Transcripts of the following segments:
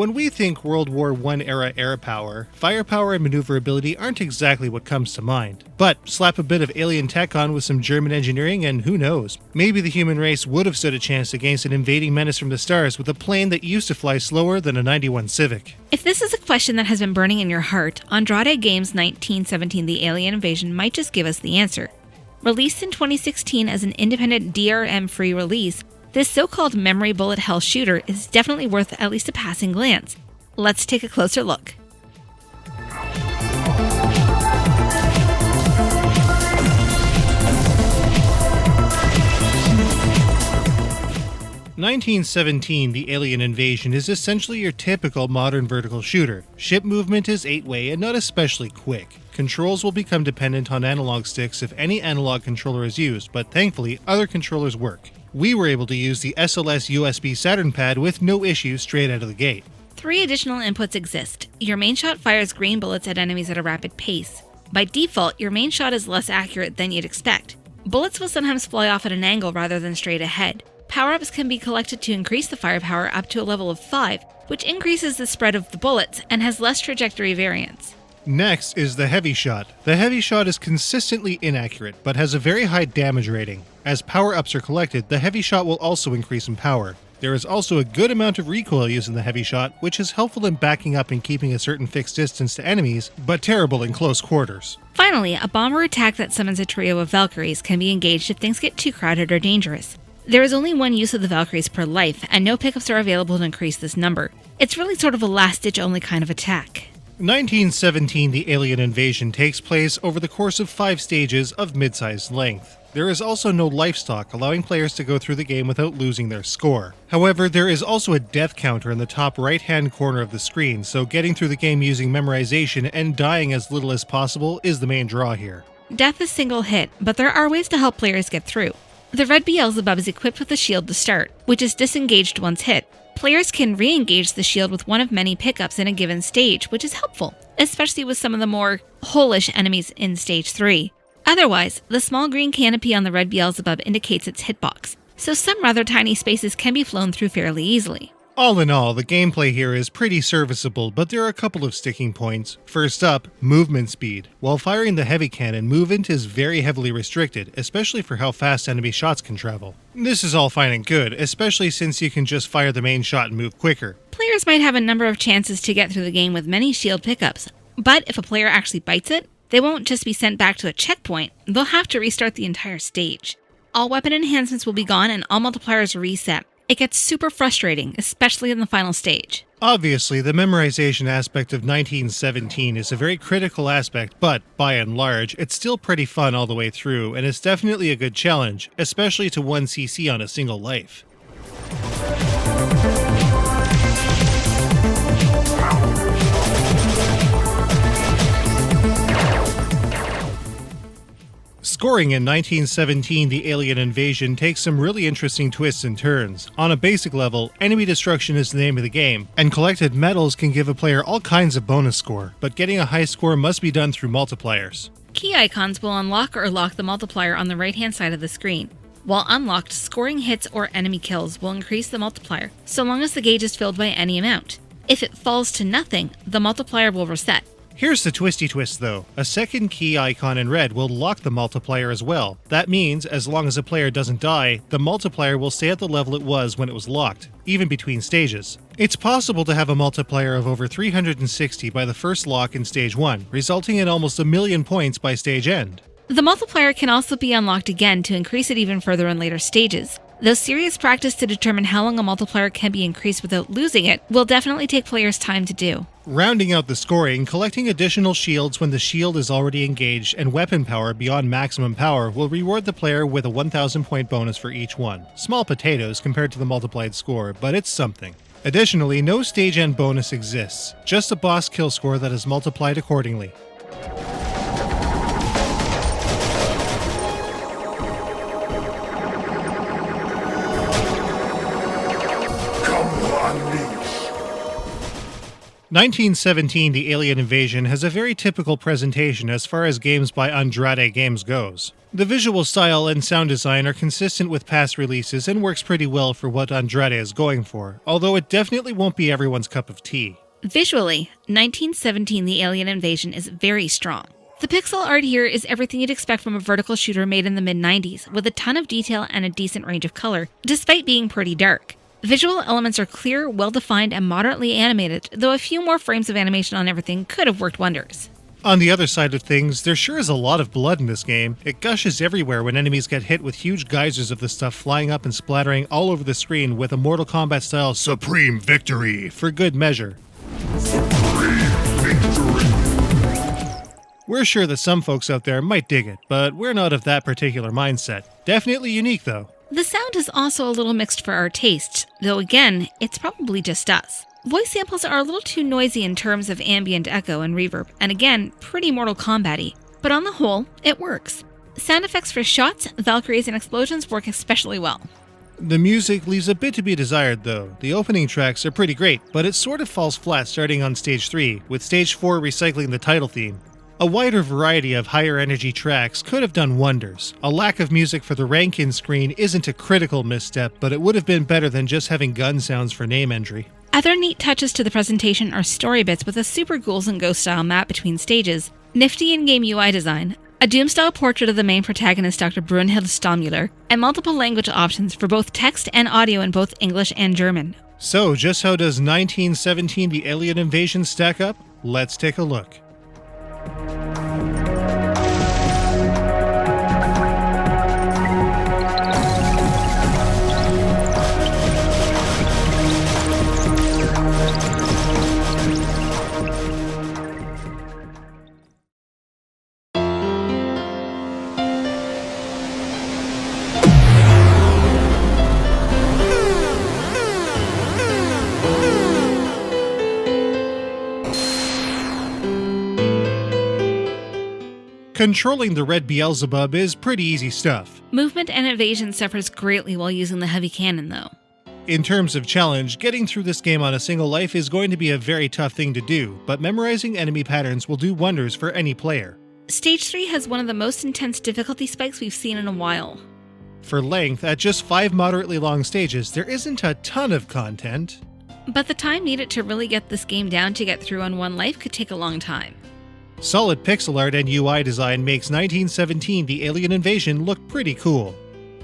When we think World War I era airpower, firepower and maneuverability aren't exactly what comes to mind. But slap a bit of alien tech on with some German engineering and who knows, maybe the human race would have stood a chance against an invading menace from the stars with a plane that used to fly slower than a 91 Civic. If this is a question that has been burning in your heart, Andrade Games' 1917 The Alien Invasion might just give us the answer. Released in 2016 as an independent DRM-Free release, this so-called Memory Bullet Hell shooter is definitely worth at least a passing glance. Let's take a closer look. "1917 The Alien Invasion" is essentially your typical modern vertical shooter. Ship movement is 8-way and not especially quick. Controls will become dependent on analog sticks if any analog controller is used, but thankfully other controllers work. We were able to use the SLS USB Saturn pad with no issues straight out of the gate. 3 additional inputs exist. Your main shot fires green bullets at enemies at a rapid pace. By default, your main shot is less accurate than you'd expect. Bullets will sometimes fly off at an angle rather than straight ahead. Power-ups can be collected to increase the firepower up to a level of 5, which increases the spread of the bullets and has less trajectory variance. Next is the heavy shot. The heavy shot is consistently inaccurate, but has a very high damage rating. As power-ups are collected, the heavy shot will also increase in power. There is also a good amount of recoil used in the heavy shot, which is helpful in backing up and keeping a certain fixed distance to enemies, but terrible in close quarters. Finally, a bomber attack that summons a trio of Valkyries can be engaged if things get too crowded or dangerous. There is only one use of the Valkyries per life, and no pickups are available to increase this number. It's really sort of a last-ditch only kind of attack. 1917 The Alien Invasion takes place over the course of 5 stages of mid-sized length. There is also no life stock, allowing players to go through the game without losing their score. However, there is also a death counter in the top right-hand corner of the screen, so getting through the game using memorization and dying as little as possible is the main draw here. Death is single hit, but there are ways to help players get through. The red Beelzebub is equipped with a shield to start, which is disengaged once hit. Players can re-engage the shield with one of many pickups in a given stage, which is helpful, especially with some of the more hole-ish enemies in Stage 3. Otherwise, the small green canopy on the red Beelzebub indicates its hitbox, so some rather tiny spaces can be flown through fairly easily. All in all, the gameplay here is pretty serviceable, but there are a couple of sticking points. First up, movement speed. While firing the heavy cannon, movement is very heavily restricted, especially for how fast enemy shots can travel. This is all fine and good, especially since you can just fire the main shot and move quicker. Players might have a number of chances to get through the game with many shield pickups, but if a player actually bites it, they won't just be sent back to a checkpoint, they'll have to restart the entire stage. All weapon enhancements will be gone and all multipliers reset. It gets super frustrating, especially in the final stage. Obviously, the memorization aspect of 1917 is a very critical aspect, but, by and large, it's still pretty fun all the way through, and it's definitely a good challenge, especially to 1cc on a single life. Scoring in 1917 The Alien Invasion takes some really interesting twists and turns. On a basic level, enemy destruction is the name of the game, and collected medals can give a player all kinds of bonus score, but getting a high score must be done through multipliers. Key icons will unlock or lock the multiplier on the right-hand side of the screen. While unlocked, scoring hits or enemy kills will increase the multiplier, so long as the gauge is filled by any amount. If it falls to nothing, the multiplier will reset. Here's the twisty twist though. A second key icon in red will lock the multiplier as well. That means, as long as a player doesn't die, the multiplier will stay at the level it was when it was locked, even between stages. It's possible to have a multiplier of over 360 by the first lock in Stage 1, resulting in almost 1,000,000 points by stage end. The multiplier can also be unlocked again to increase it even further in later stages. Though serious practice to determine how long a multiplier can be increased without losing it will definitely take players time to do. Rounding out the scoring, collecting additional shields when the shield is already engaged and weapon power beyond maximum power will reward the player with a 1,000 point bonus for each one. Small potatoes compared to the multiplied score, but it's something. Additionally, no stage end bonus exists, just a boss kill score that is multiplied accordingly. 1917 The Alien Invasion has a very typical presentation as far as games by Andrade Games goes. The visual style and sound design are consistent with past releases and works pretty well for what Andrade is going for, although it definitely won't be everyone's cup of tea. Visually, 1917 The Alien Invasion is very strong. The pixel art here is everything you'd expect from a vertical shooter made in the mid-90s, with a ton of detail and a decent range of color, despite being pretty dark. Visual elements are clear, well-defined, and moderately animated, though a few more frames of animation on everything could have worked wonders. On the other side of things, there sure is a lot of blood in this game. It gushes everywhere when enemies get hit with huge geysers of the stuff flying up and splattering all over the screen with a Mortal Kombat-style Supreme Victory for good measure. We're sure that some folks out there might dig it, but we're not of that particular mindset. Definitely unique, though. The sound is also a little mixed for our tastes, though again, it's probably just us. Voice samples are a little too noisy in terms of ambient echo and reverb, and again, pretty Mortal Kombat-y. But on the whole, it works. Sound effects for shots, Valkyries, and explosions work especially well. The music leaves a bit to be desired, though. The opening tracks are pretty great, but it sort of falls flat starting on Stage 3, with Stage 4 recycling the title theme. A wider variety of higher energy tracks could have done wonders. A lack of music for the rank-in screen isn't a critical misstep, but it would have been better than just having gun sounds for name entry. Other neat touches to the presentation are story bits with a super ghouls and ghost style map between stages, nifty in-game UI design, a Doom-style portrait of the main protagonist Dr. Brunhild Stammüller, and multiple language options for both text and audio in both English and German. So, just how does 1917 The Alien Invasion stack up? Let's take a look. Controlling the red Beelzebub is pretty easy stuff. Movement and evasion suffers greatly while using the heavy cannon, though. In terms of challenge, getting through this game on a single life is going to be a very tough thing to do, but memorizing enemy patterns will do wonders for any player. Stage 3 has one of the most intense difficulty spikes we've seen in a while. For length, at just 5 moderately long stages, there isn't a ton of content. But the time needed to really get this game down to get through on one life could take a long time. Solid pixel art and UI design makes 1917 The Alien Invasion look pretty cool.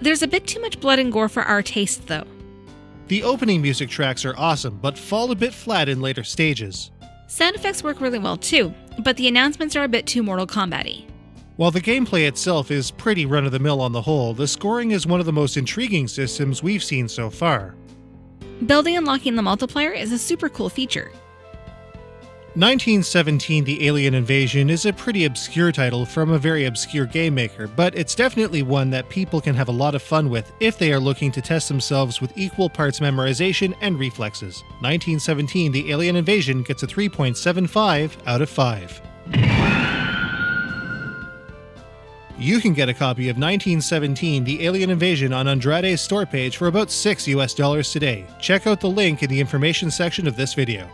There's a bit too much blood and gore for our taste, though. The opening music tracks are awesome, but fall a bit flat in later stages. Sound effects work really well too, but the announcements are a bit too Mortal Kombat-y. While the gameplay itself is pretty run-of-the-mill on the whole, the scoring is one of the most intriguing systems we've seen so far. Building and locking the multiplier is a super cool feature. 1917 The Alien Invasion is a pretty obscure title from a very obscure game maker, but it's definitely one that people can have a lot of fun with if they are looking to test themselves with equal parts memorization and reflexes. 1917 The Alien Invasion gets a 3.75 out of 5. You can get a copy of 1917 The Alien Invasion on Andrade's store page for about $6 today. Check out the link in the information section of this video.